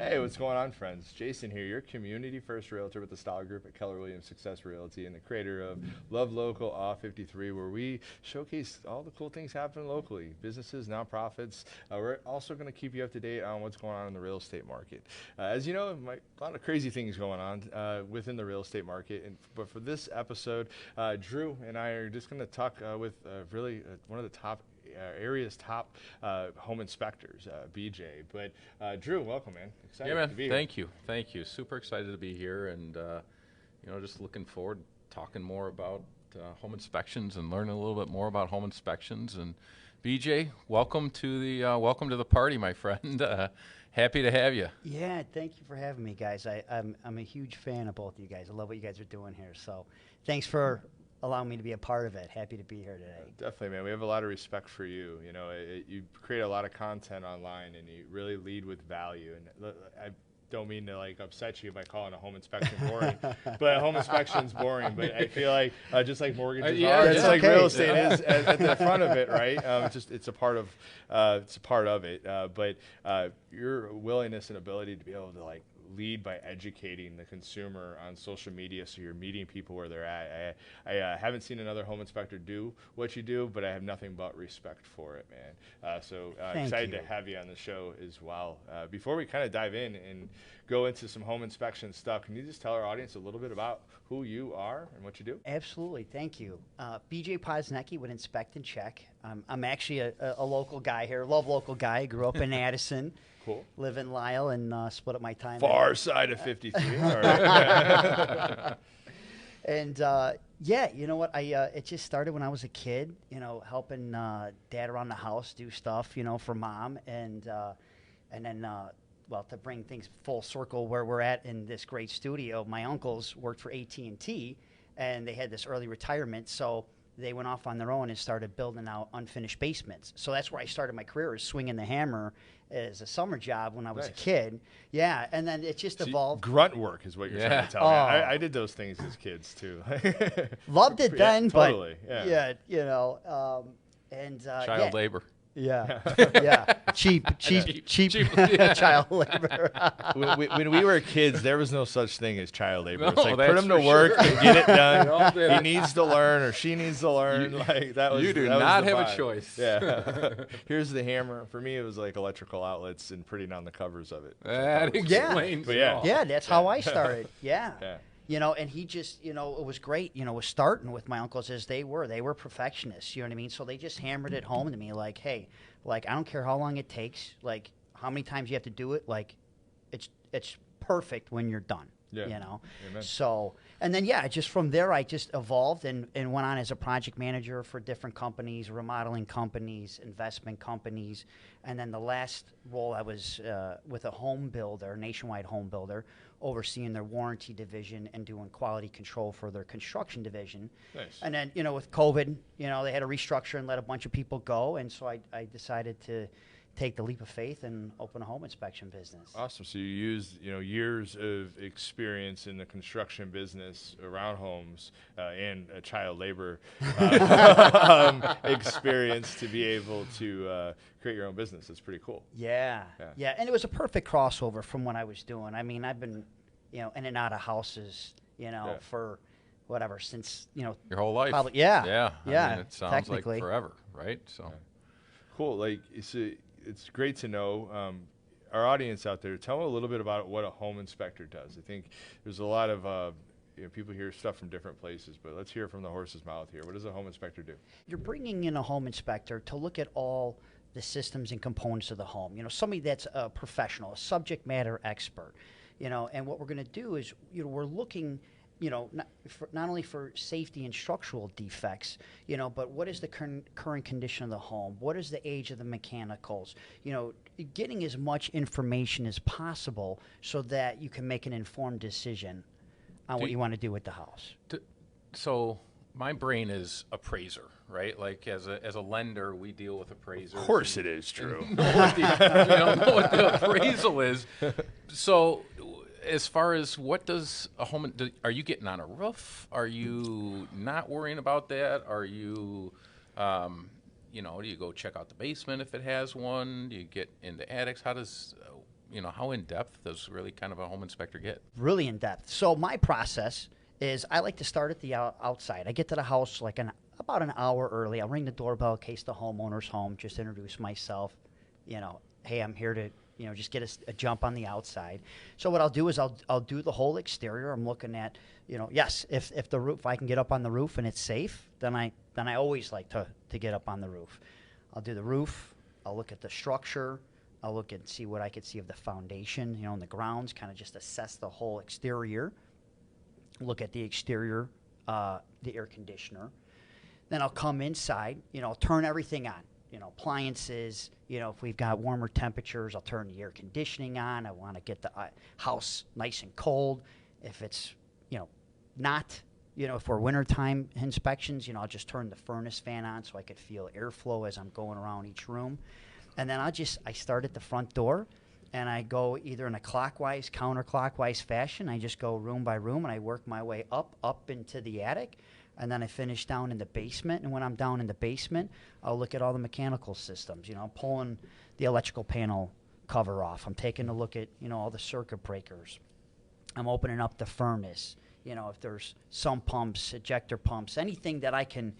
Hey, what's going on, friends? Jason here, your community first realtor with the Stallard Group at Keller Williams Success Realty and the creator of Love Local Awe 53, where we showcase all the cool things happening locally, businesses, nonprofits. We're also going to keep you up to date on what's going on in the real estate market. As you know, a lot of crazy things going on within the real estate market. But for this episode, Drew and I are just going to talk with really one of the top area's top home inspectors, BJ. But Drew, welcome, man. Excited Yeah, man. to be here. Thank you. Super excited to be here, and just looking forward to talking more about home inspections and learning a little bit more about home inspections. And BJ, welcome to the party, my friend. Happy to have you. Yeah, thank you for having me, guys. I'm a huge fan of both of you guys. I love what you guys are doing here. So, thanks for allowing me to be a part of it. Happy to be here today. Definitely, man. We have a lot of respect for you. You know, you create a lot of content online, and you really lead with value. And I don't mean to upset you by calling a home inspection boring, but home inspection's boring. But I feel like just like mortgages yeah, are, it's just like okay. real estate is at the front of it, right? It's a part of it. But your willingness and ability to be able to lead by educating the consumer on social media, so you're meeting people where they're at. I haven't seen another home inspector do what you do, but I have nothing but respect for it, man. So excited to have you on the show as well. Before we kind of dive in and go into some home inspection stuff, can you just tell our audience a little bit about who you are and what you do? Absolutely, thank you. BJ Posnecki would inspect and check. I'm actually a local guy here, love local guy. Grew up in Addison. Cool. Live in Lisle and split up my time. Far side of 53. All right. And yeah, you know what? It just started when I was a kid. You know, helping dad around the house do stuff. You know, for mom, and then well, to bring things full circle where we're at in this great studio, my uncles worked for AT&T, and they had this early retirement, so they went off on their own and started building out unfinished basements. So that's where I started my career, is swinging the hammer as a summer job when I was a kid. Yeah, and then it just evolved. Grunt work is what you're trying to tell me. I did those things as kids too. Loved it then, totally. But yeah, you know, and Child labor. Yeah, yeah, cheap child labor. when we were kids, there was no such thing as child labor. No, It's like, put that's him to for work sure. and get it done. all did. He needs to learn, or she needs to learn. That was. You do that was not the have a vibe. choice. Yeah. Here's the hammer. For me, it was like electrical outlets and printing on the covers of it. That explains But it yeah. all. Yeah, that's how I started. Yeah. Yeah. You know, and he just, you know, it was great. You know, was starting with my uncles as they were perfectionists. You know what I mean? So they just hammered it home to me, like, hey, like, I don't care how long it takes, like how many times you have to do it, like it's perfect when you're done. Yeah. You know. Amen. So, and then yeah, just from there I just evolved and went on as a project manager for different companies, remodeling companies, investment companies, and then the last role I was with a home builder, nationwide home builder, overseeing their warranty division and doing quality control for their construction division. Nice. And then, you know, with COVID, you know, they had to restructure and let a bunch of people go, and so I decided to take the leap of faith and open a home inspection business. Awesome. So you used, years of experience in the construction business around homes and child labor experience to be able to create your own business. That's pretty cool. Yeah, and it was a perfect crossover from what I was doing. I mean, I've been, you know, in and out of houses, you know, for whatever, since, you know, Your whole life. probably, yeah. Yeah. Yeah, I mean, it sounds like technically. forever, right? So. Cool. Like, it's great to know. Our audience out there, tell them a little bit about what a home inspector does. I think there's a lot of people hear stuff from different places, but let's hear from the horse's mouth here. What does a home inspector do? You're bringing in a home inspector to look at all the systems and components of the home. You know, somebody that's a professional, a subject matter expert. You know, and what we're going to do is, you know, we're looking, you know, not only for safety and structural defects, you know, but what is the current condition of the home? What is the age of the mechanicals? You know, getting as much information as possible so that you can make an informed decision on what you want to do with the house. So my brain is appraiser, right? Like as a lender, we deal with appraisers. Of course it is true. Know what the appraisal is. So as far as what does a home, are you getting on a roof? Are you not worrying about that? Are you, do you go check out the basement if it has one? Do you get into attics? How does, how in depth does really kind of a home inspector get? Really in depth. So my process is I like to start at the outside. I get to the house like about an hour early. I'll ring the doorbell in case the homeowner's home, just introduce myself, hey, I'm here to, just get a jump on the outside. So what I'll do is I'll do the whole exterior. I'm looking at, yes, if the roof, if I can get up on the roof and it's safe, then I always like to get up on the roof. I'll do the roof. I'll look at the structure. I'll look and see what I could see of the foundation, and the grounds, kind of just assess the whole exterior. Look at the exterior, the air conditioner. Then I'll come inside, I'll turn everything on, appliances, if we've got warmer temperatures, I'll turn the air conditioning on. I want to get the house nice and cold. If it's, not, if we're wintertime inspections, I'll just turn the furnace fan on so I could feel airflow as I'm going around each room. And then I start at the front door, and I go either in a clockwise, counterclockwise fashion. I just go room by room, and I work my way up into the attic, and then I finish down in the basement. And when I'm down in the basement, I'll look at all the mechanical systems. I'm pulling the electrical panel cover off. I'm taking a look at, all the circuit breakers. I'm opening up the furnace. If there's sump pumps, ejector pumps, anything that I can,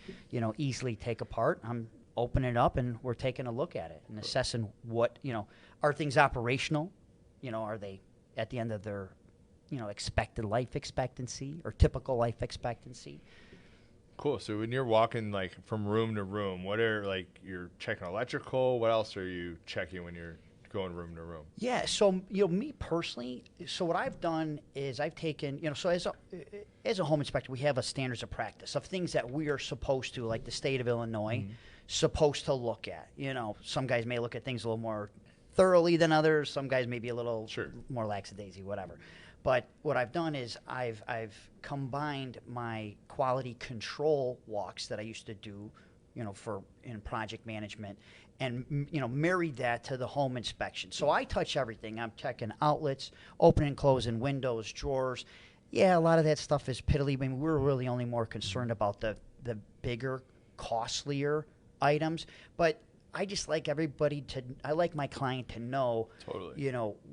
easily take apart, I'm opening it up, and we're taking a look at it and assessing what, are things operational? Are they at the end of their, expected life expectancy or typical life expectancy? Cool. So when you're walking like from room to room, what are you're checking electrical? What else are you checking when you're going room to room? Yeah. So me personally, so what I've done is I've taken, so as a home inspector, we have a standards of practice of things that we are supposed to, like the state of Illinois, supposed to look at. Some guys may look at things a little more thoroughly than others. Some guys may be a little more lackadaisy, whatever. But what I've done is I've combined my quality control walks that I used to do, in project management, and married that to the home inspection. So I touch everything. I'm checking outlets, opening and closing windows, drawers. Yeah, a lot of that stuff is piddly. I mean, we're really only more concerned about the bigger, costlier items. But I just like I like my client to know,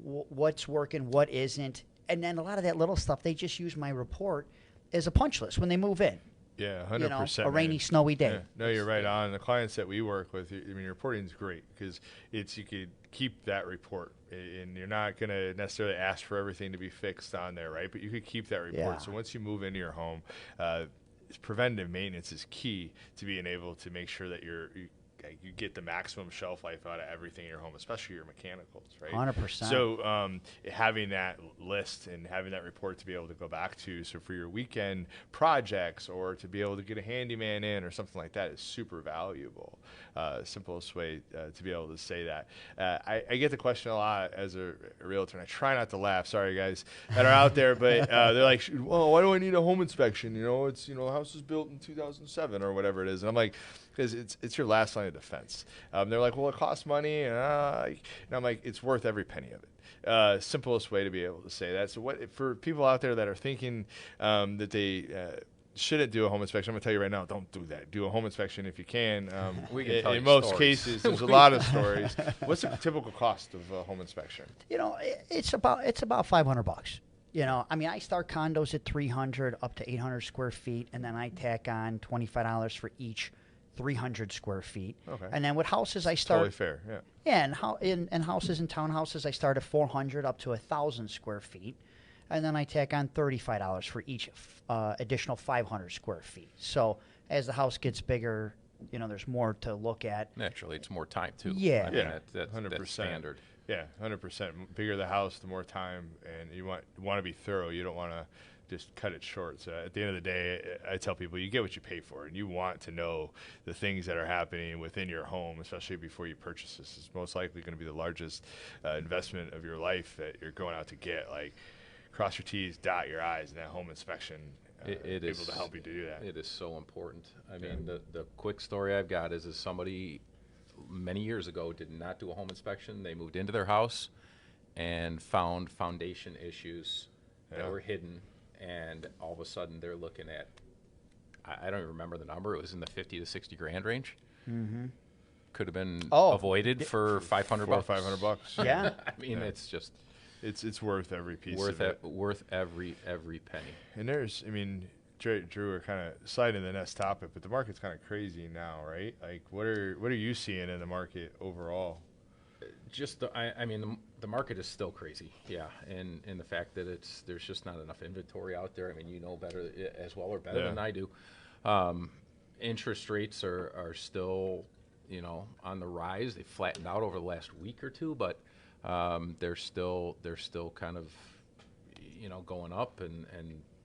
what's working, what isn't. And then a lot of that little stuff, they just use my report as a punch list when they move in. Yeah, 100%. A rainy, snowy day. Yeah. No, you're right on. The clients that we work with, your reporting is great because you could keep that report, and you're not going to necessarily ask for everything to be fixed on there, right? But you could keep that report. Yeah. So once you move into your home, preventative maintenance is key to being able to make sure that you get the maximum shelf life out of everything in your home, especially your mechanicals, right? 100%. So having that list and having that report to be able to go back to, so for your weekend projects or to be able to get a handyman in or something like that is super valuable. Simplest way to be able to say that. I get the question a lot as a realtor, and I try not to laugh. Sorry, guys that are out there, but they're like, well, why do I need a home inspection? It's, the house was built in 2007 or whatever it is. And I'm like, because it's your last line of defense. They're like, well, it costs money, and I'm like, it's worth every penny of it. Simplest way to be able to say that. So for people out there that are thinking that they shouldn't do a home inspection, I'm going to tell you right now, don't do that. Do a home inspection if you can. We can tell in you most stories. cases, there's a lot of stories. What's the typical cost of a home inspection? It's about $500. I start condos at 300 up to 800 square feet, and then I tack on $25 for each 300 square feet. Okay. And then with houses, I start Totally fair, yeah. Yeah, and houses and townhouses, I start at 400 up to 1,000 square feet, and then I tack on $35 for each additional 500 square feet. So as the house gets bigger, there's more to look at. Naturally, it's more time too. Yeah. I mean, Yeah, that's 100%. standard. Yeah, 100%. Bigger the house, the more time, and you want to be thorough. You don't want to just cut it short. So at the end of the day, I tell people you get what you pay for, and you want to know the things that are happening within your home, especially before you purchase this. It's most likely going to be the largest investment of your life that you're going out to get. Like, cross your T's, dot your I's, and that home inspection It is able to help you to do that. It is so important. I mean, the quick story I've got is somebody many years ago did not do a home inspection. They moved into their house and found foundation issues that were hidden. And all of a sudden, they're looking at, I don't even remember the number. It was in the 50 to 60 grand range. Mm-hmm. could have been Oh, avoided for $500. $500. Yeah. I mean, Yeah. it's just It's worth every piece worth of it. worth every penny. And there's, I mean, Drew, we're kind of sliding to the next topic, but the market's kind of crazy now, right? Like, what are you seeing in the market overall? Just I mean the market is still crazy, yeah, and the fact that there's just not enough inventory out there. I mean, you know better as well or better than I do. Interest rates are still, you know, on the rise. They flattened out over the last week or two, but they're still kind of, you know, going up, and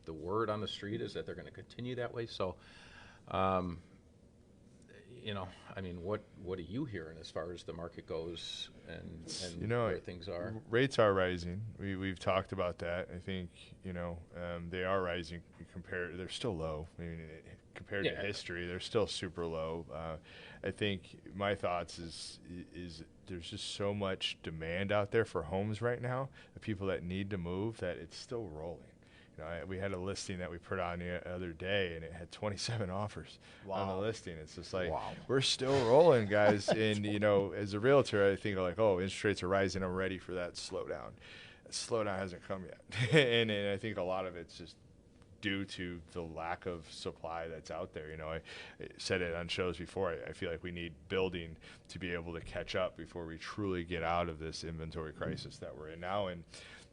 the word on the street is that they're going to continue that way. So, you know, I mean, what are you hearing as far as the market goes and You know, where things are? rates are rising. We've talked about that. I think, you know, they are rising compared. They're still low. I mean, compared to history, they're still super low. I think my thoughts is there's just so much demand out there for homes right now, the people that need to move, that it's still rolling. You know, we had a listing that we put on the other day, and it had 27 offers on the listing. It's just like, we're still rolling, guys. And, you know, as a realtor, I think like, oh, interest rates are rising. I'm ready for that slowdown. That slowdown hasn't come yet. and I think a lot of it's just due to the lack of supply that's out there. You know, I said it on shows before. I feel like we need building to be able to catch up before we truly get out of this inventory crisis that we're in now. And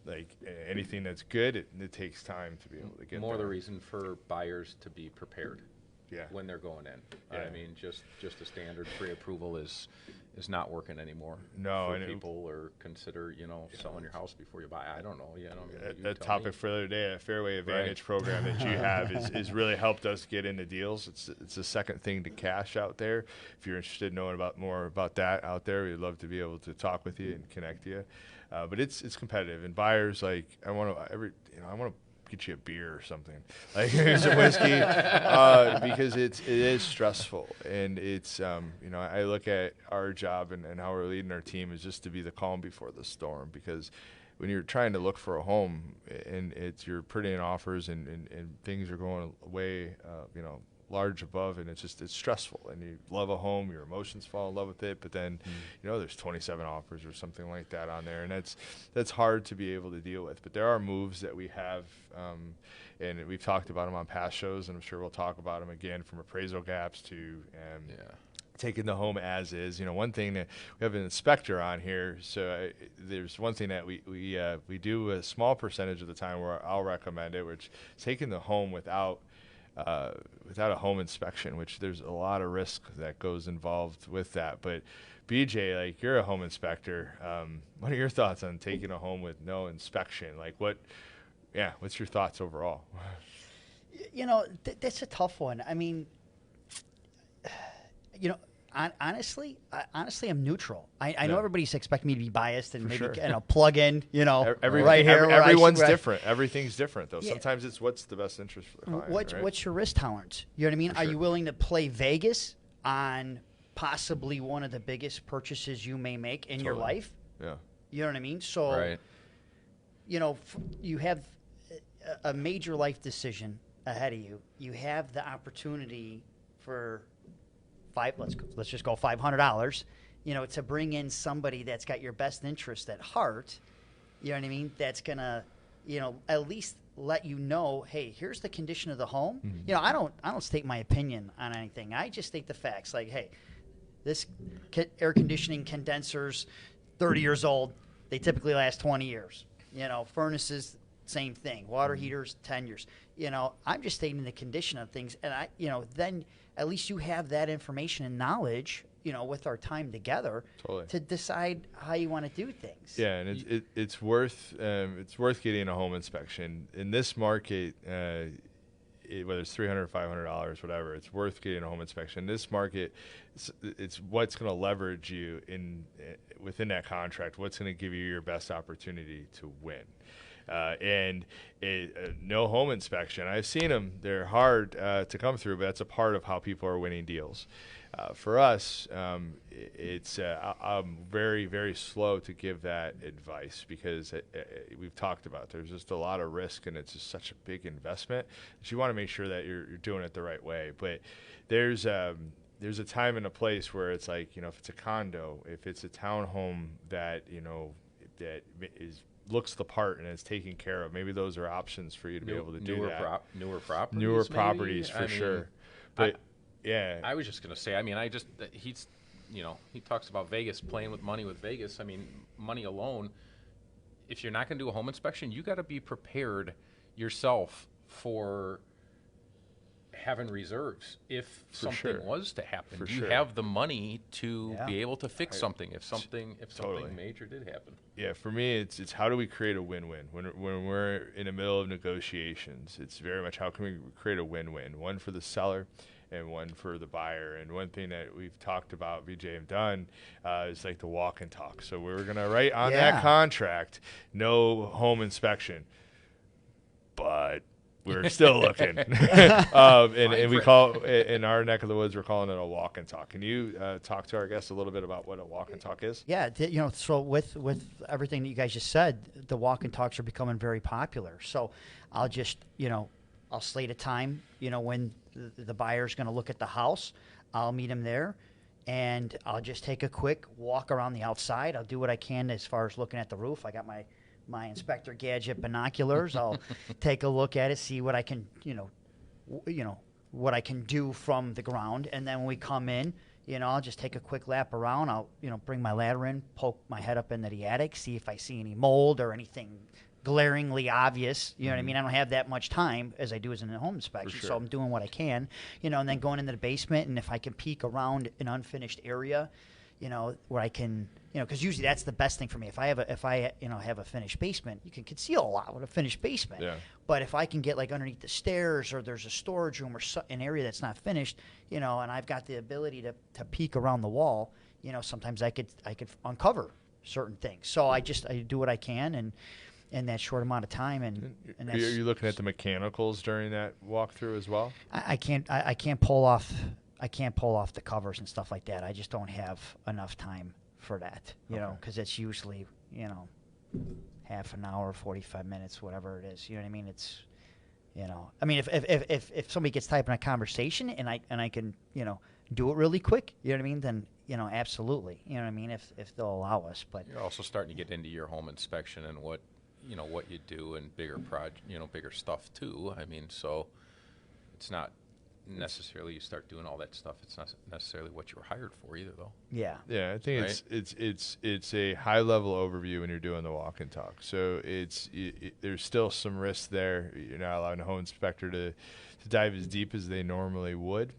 like anything that's good, it takes time to be able to get more there. the reason for buyers to be prepared when they're going in. Yeah. I mean, just a standard pre-approval is not working anymore. No, for and people or consider, you know, selling your house before you buy. I don't know. Yeah, that topic for the other day, a Fairway Advantage program that you have is really helped us get into deals. It's the second thing to cash out there. If you're interested in knowing more about that out there, we'd love to be able to talk with you and connect you. But it's competitive, and buyers, like, I want to get you a beer or something, like some whiskey, because it is stressful, and it's you know, I look at our job and how we're leading our team is just to be the calm before the storm, because when you're trying to look for a home and you're putting in offers and things are going way you know, large above, and it's stressful, and you love a home, your emotions fall in love with it, but then you know, there's 27 offers or something like that on there, and that's hard to be able to deal with. But there are moves that we have, and we've talked about them on past shows, and I'm sure we'll talk about them again, from appraisal gaps to taking the home as is. You know, one thing that we have an inspector on here, so there's one thing that we do a small percentage of the time where I'll recommend it, which is taking the home without a home inspection, which there's a lot of risk that goes involved with that. But BJ, like, you're a home inspector. What are your thoughts on taking a home with no inspection? Like, what's your thoughts overall? You know, that's a tough one. I mean, you know, honestly, I'm neutral. I know everybody's expecting me to be biased and maybe plug in, you know, right here. Everyone's different. Everything's different, though. Yeah. Sometimes it's what's the best interest for the client. What's your risk tolerance? You know what I mean? Are you willing to play Vegas on possibly one of the biggest purchases you may make in your life? Yeah. You know what I mean? So, you know, you have a major life decision ahead of you. You have the opportunity for let's just go $500, you know, to bring in somebody that's got your best interest at heart. You know what I mean? That's gonna, you know, at least let you know, hey, here's the condition of the home. You know, I don't state my opinion on anything. I just state the facts. Like, hey, this air conditioning condensers, 30 years old, they typically last 20 years. You know, furnaces, same thing. Water heaters, 10 years. You know, I'm just stating the condition of things, and then at least you have that information and knowledge, you know, with our time together to decide how you want to do things. Yeah, and it's worth getting a home inspection in this market. Whether it's $300, $500, whatever, it's worth getting a home inspection. In this market, it's what's going to leverage you within that contract. What's going to give you your best opportunity to win. And no home inspection. I've seen them. They're hard to come through, but that's a part of how people are winning deals. For us, I'm very, very slow to give that advice because we've talked about there's just a lot of risk, and it's just such a big investment that you want to make sure that you're doing it the right way. But there's there's a time and a place where it's like, you know, if it's a condo, if it's a townhome that, you know, that is looks the part and is taken care of, maybe those are options for you to be able to do that. Newer properties. Newer maybe? properties for sure. But yeah, I was just gonna say. I mean, he's, you know, he talks about Vegas, playing with Vegas. I mean, money alone. If you're not gonna do a home inspection, you got to be prepared yourself for having reserves if something was to happen. Do you have the money to be able to fix something if something major did happen? Yeah, for me, it's how do we create a win-win when we're in the middle of negotiations? It's very much how can we create a win-win, one for the seller and one for the buyer. And one thing that we've talked about, VJ and done, is like the walk and talk. So we're gonna write on that contract, no home inspection, but we're still looking. And we call in our neck of the woods, we're calling it a walk and talk. Can you talk to our guests a little bit about what a walk and talk is? Yeah, you know, so with everything that you guys just said, the walk and talks are becoming very popular. So I'll just, you know, I'll slate a time, you know, when the buyer's going to look at the house. I'll meet him there, and I'll just take a quick walk around the outside. I'll do what I can as far as looking at the roof. I got my Inspector Gadget binoculars. I'll take a look at it, see what I can, what I can do from the ground. And then when we come in, you know, I'll just take a quick lap around. I'll, you know, bring my ladder in, poke my head up into the attic, see if I see any mold or anything glaringly obvious. You know what I mean? I don't have that much time as I do as in a home inspection, so I'm doing what I can, you know, and then going into the basement, and if I can peek around an unfinished area, you know, where I can, you know, because usually that's the best thing for me. If I have a finished basement, you can conceal a lot with a finished basement. Yeah. But if I can get like underneath the stairs, or there's a storage room or an area that's not finished, you know, and I've got the ability to peek around the wall, you know, sometimes I could uncover certain things. So I do what I can, and in that short amount of time. And are you looking at the mechanicals during that walkthrough as well? I can't pull off the covers and stuff like that. I just don't have enough time for that, you know, because it's usually, you know, half an hour, 45 minutes, whatever it is. You know what I mean? It's, you know, I mean, if somebody gets typing a conversation and I can, you know, do it really quick, you know what I mean? Then, you know, absolutely, you know what I mean? If they'll allow us. But you're also starting to get into your home inspection and what you do and bigger bigger stuff too. I mean, so it's not necessarily you start doing all that stuff. It's not necessarily what you were hired for either, though. Yeah. Yeah, I think it's a high level overview when you're doing the walk and talk. So there's still some risk there. You're not allowing a home inspector to dive as deep as they normally would.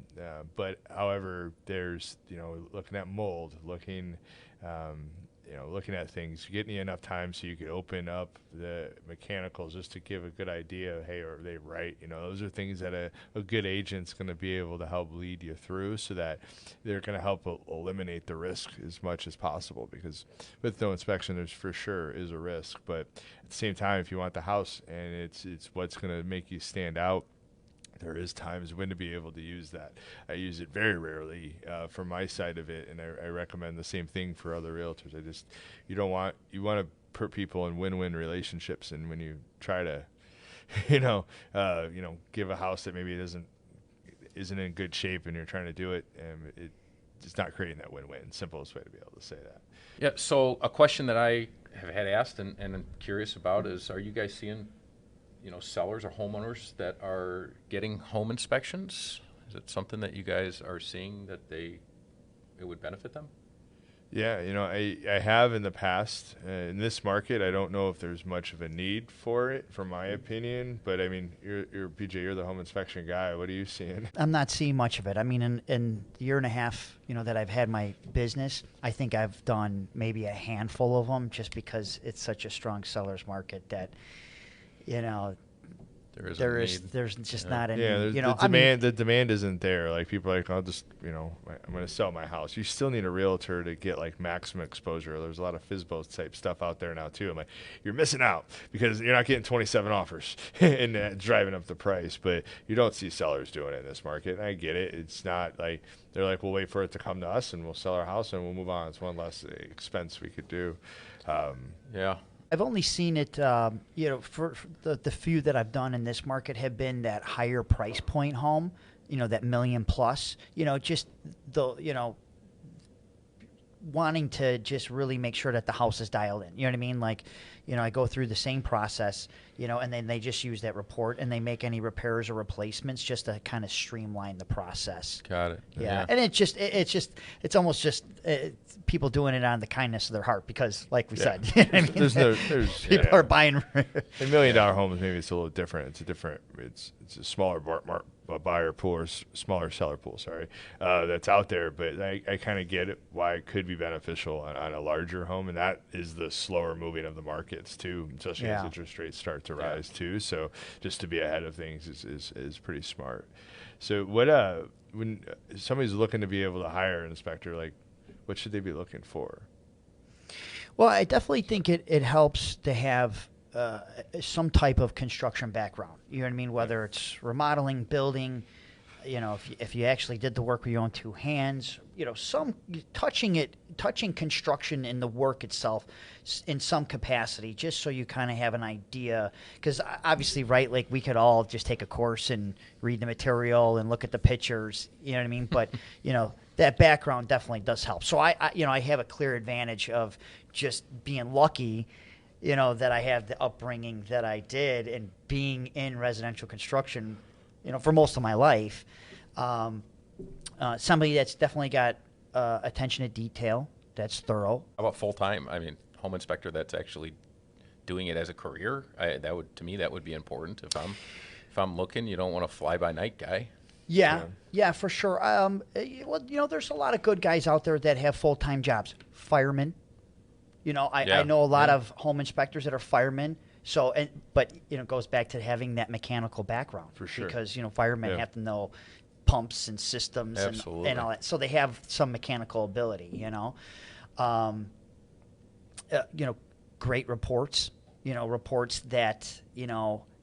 But however, there's, you know, looking at mold, looking at things, getting you enough time so you could open up the mechanicals just to give a good idea, hey, are they right? You know, those are things that a good agent's going to be able to help lead you through, so that they're going to help eliminate the risk as much as possible, because with no inspection, there's for sure is a risk. But at the same time, if you want the house and it's what's going to make you stand out, there is times when to be able to use that. I use it very rarely from my side of it, and I recommend the same thing for other realtors. You want to put people in win-win relationships, and when you try to, give a house that maybe isn't in good shape, and you're trying to do it, and it's not creating that win-win. Simplest way to be able to say that. Yeah. So a question that I have had asked and I'm curious about is, are you guys seeing, you know, sellers or homeowners that are getting home inspections? Is it something that you guys are seeing that it would benefit them? Yeah, you know, I have in the past. In this market, I don't know if there's much of a need for it, from my opinion. But I mean, you're BJ, you're the home inspection guy. What are you seeing? I'm not seeing much of it. I mean, in the year and a half, you know, that I've had my business, I think I've done maybe a handful of them, just because it's such a strong seller's market that, you know, there's just not any, you know, the demand isn't there. Like, people are like, I'm going to sell my house. You still need a realtor to get like maximum exposure. There's a lot of FSBO type stuff out there now too. I'm like, you're missing out because you're not getting 27 offers and driving up the price. But you don't see sellers doing it in this market. And I get it. It's not like they're like, we'll wait for it to come to us and we'll sell our house and we'll move on. It's one less expense we could do. Yeah. I've only seen it, for the few that I've done in this market have been that higher price point home, that million plus, just the, wanting to just really make sure that the house is dialed in. You know what I mean? Like, I go through the same process, and then they just use that report and they make any repairs or replacements just to kind of streamline the process. Got it. Yeah. And it's almost just people doing it on the kindness of their heart because, like we said, you know what I mean? There's people are buying. in $1 million homes, maybe it's a little different. It's a smaller buyer pool or smaller seller pool, that's out there. But I kind of get it why it could be beneficial on a larger home, and that is the slower moving of the markets too, especially as interest rates start to rise too. So just to be ahead of things is pretty smart. So when somebody's looking to be able to hire an inspector, like what should they be looking for? Well, I definitely think it helps to have some type of construction background. You know what I mean? Whether it's remodeling, building, if you actually did the work with your own two hands, some touching construction in the work itself in some capacity, just so you kind of have an idea. Because obviously, right, like we could all just take a course and read the material and look at the pictures, you know what I mean? But, that background definitely does help. So I have a clear advantage of just being lucky, that I have the upbringing that I did and being in residential construction, for most of my life. Somebody that's definitely got attention to detail, that's thorough. How about full-time? I mean, home inspector that's actually doing it as a career. To me, that would be important. If I'm looking, you don't want a fly-by-night guy. Yeah, for sure. Well, there's a lot of good guys out there that have full-time jobs. Firemen. I know a lot of home inspectors that are firemen. So, but it goes back to having that mechanical background. For sure. Because, firemen have to know pumps and systems and all that. So they have some mechanical ability, great reports, reports that,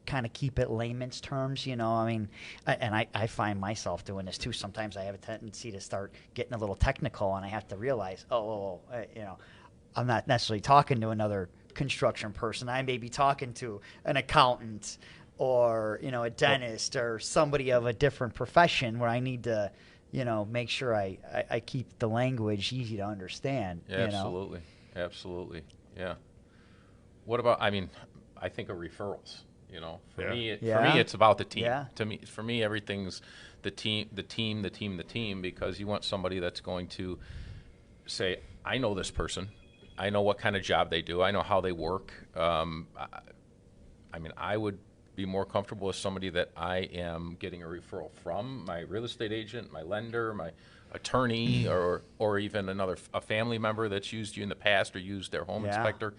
kind of keep it layman's terms, I find myself doing this too. Sometimes I have a tendency to start getting a little technical and I have to realize, I'm not necessarily talking to another construction person. I may be talking to an accountant or, a dentist or somebody of a different profession where I need to, make sure I keep the language easy to understand. Yeah, absolutely. Yeah. What about, I think of referrals, for me, it's about the team. Yeah. For me, everything's the team, because you want somebody that's going to say, I know this person. I know what kind of job they do. I know how they work. I would be more comfortable with somebody that I am getting a referral from, my real estate agent, my lender, my attorney, or even a family member that's used you in the past or used their home inspector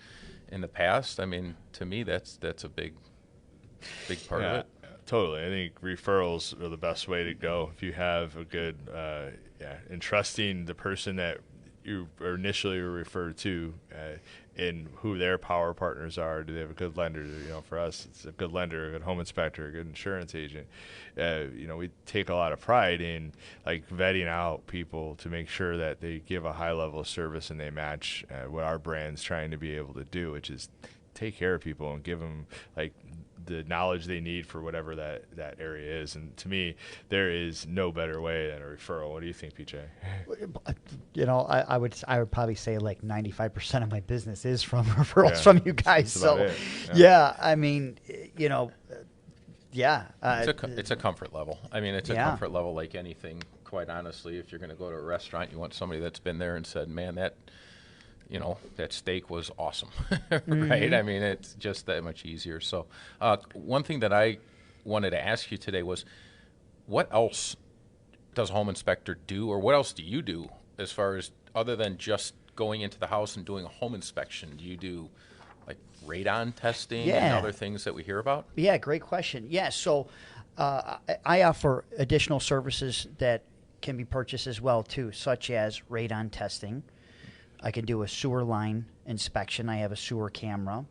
in the past. To me, that's a big part of it. Totally. I think referrals are the best way to go. If you have a good, and trusting the person that you initially were referred to in who their power partners are. Do they have a good lender? For us, it's a good lender, a good home inspector, a good insurance agent. We take a lot of pride in vetting out people to make sure that they give a high level of service and they match what our brand's trying to be able to do, which is take care of people and give them the knowledge they need for whatever that area is. And to me, there is no better way than a referral. What do you think, PJ? I would probably say 95% of my business is from referrals from you guys. So, it's a comfort level. It's a comfort level like anything, quite honestly. If you're going to go to a restaurant, you want somebody that's been there and said, man, that steak was awesome, right? It's just that much easier. So one thing that I wanted to ask you today was, what else does a home inspector do, or what else do you do as far as other than just going into the house and doing a home inspection? Do you do radon testing and other things that we hear about? Yeah, great question. Yeah, so I offer additional services that can be purchased as well too, such as radon testing. I can do a sewer line inspection. I have a sewer camera.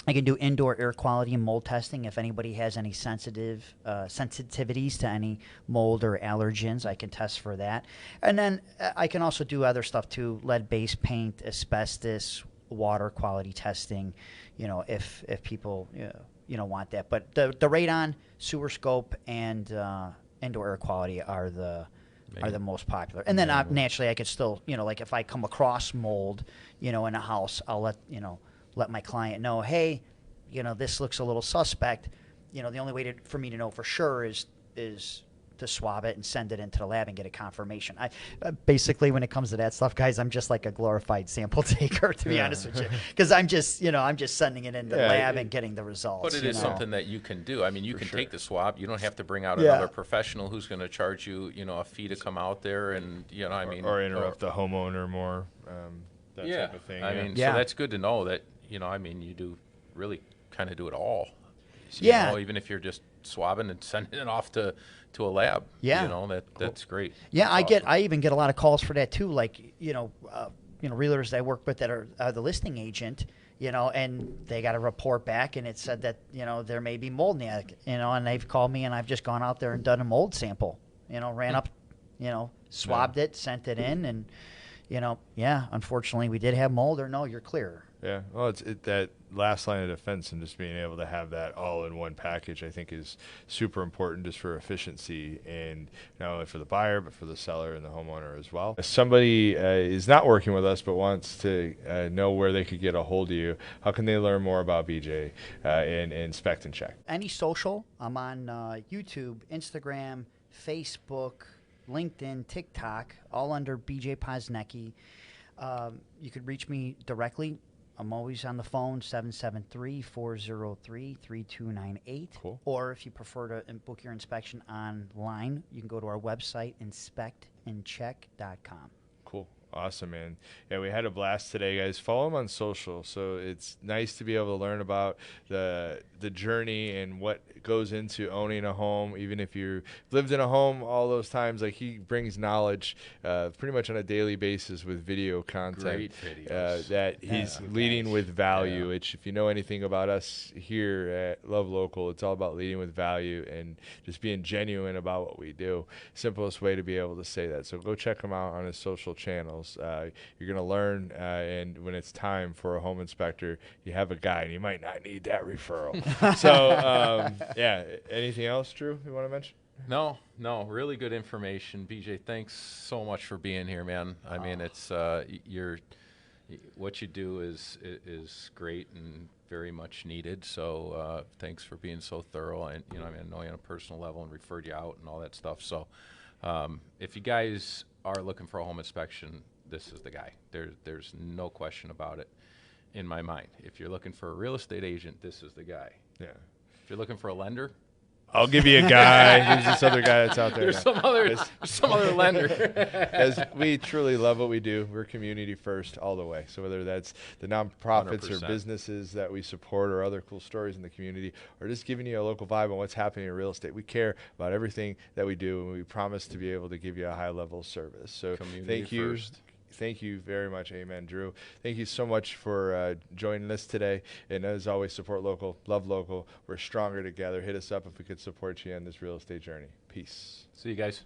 I can do indoor air quality and mold testing. If anybody has any sensitivities to any mold or allergens, I can test for that. And then I can also do other stuff too, lead-based paint, asbestos, water quality testing, if people want that. But the radon, sewer scope, and indoor air quality are the Main. most popular. And then naturally, I could still, like if I come across mold, in a house, I'll let my client know, hey, this looks a little suspect. The only way for me to know for sure is to swab it and send it into the lab and get a confirmation. Basically, when it comes to that stuff, guys, I'm just like a glorified sample taker, to be honest with you, because I'm just sending it into the lab and getting the results. But it is something that you can do. I mean, you can take the swab. You don't have to bring out Yeah. another professional who's going to charge you, a fee to come out there and, or interrupt the homeowner more, that yeah. type of thing. I mean, Yeah. so that's good to know that, you do really kind of do it all. So, Yeah. Even if you're just swabbing and sending it off to a lab. Yeah. That's great. Yeah, That's I even get a lot of calls for that too. Like, realtors that I work with that are the listing agent, and they got a report back and it said that, there may be mold in the attic, and they've called me and I've just gone out there and done a mold sample, ran up, swabbed it, sent it in, and, unfortunately we did have mold, or no, you're clear. Yeah, well, it's that last line of defense, and just being able to have that all in one package, I think, is super important just for efficiency, and not only for the buyer but for the seller and the homeowner as well. If somebody is not working with us but wants to know where they could get a hold of you, how can they learn more about BJ and inspect and check? Any social, I'm on YouTube, Instagram, Facebook, LinkedIn, TikTok, all under BJ Posnecki. You could reach me directly. I'm always on the phone, 773-403-3298. Cool. Or if you prefer to book your inspection online, you can go to our website, inspectandcheck.com. Cool. Awesome, man. Yeah, we had a blast today, guys. Follow them on social. So it's nice to be able to learn about the journey and what goes into owning a home. Even if you lived in a home all those times, like, he brings knowledge pretty much on a daily basis with video content. Great videos. That he's leading with value, which, if you know anything about us here at Love Local, it's all about leading with value and just being genuine about what we do. Simplest way to be able to say that. So go check him out on his social channels. You're going to learn, and when it's time for a home inspector, you have a guy, and you might not need that referral. So, anything else, Drew, you want to mention? No, really good information. BJ, thanks so much for being here, man. I mean, it's what you do is great and very much needed. So thanks for being so thorough. And I know you on a personal level and referred you out and all that stuff. So if you guys are looking for a home inspection, this is the guy. There's no question about it in my mind. If you're looking for a real estate agent, this is the guy. Yeah. If you're looking for a lender, I'll give you a guy. Who's this other guy that's out there? there's some other lender. As we truly love what we do, we're community first all the way. So whether that's the nonprofits 100%. or businesses that we support, or other cool stories in the community, or just giving you a local vibe on what's happening in real estate, we care about everything that we do, and we promise to be able to give you a high level of service. So Community thank you. first. Thank you very much. Amen, Drew. Thank you so much for joining us today. And as always, support local, love local. We're stronger together. Hit us up if we could support you on this real estate journey. Peace. See you guys.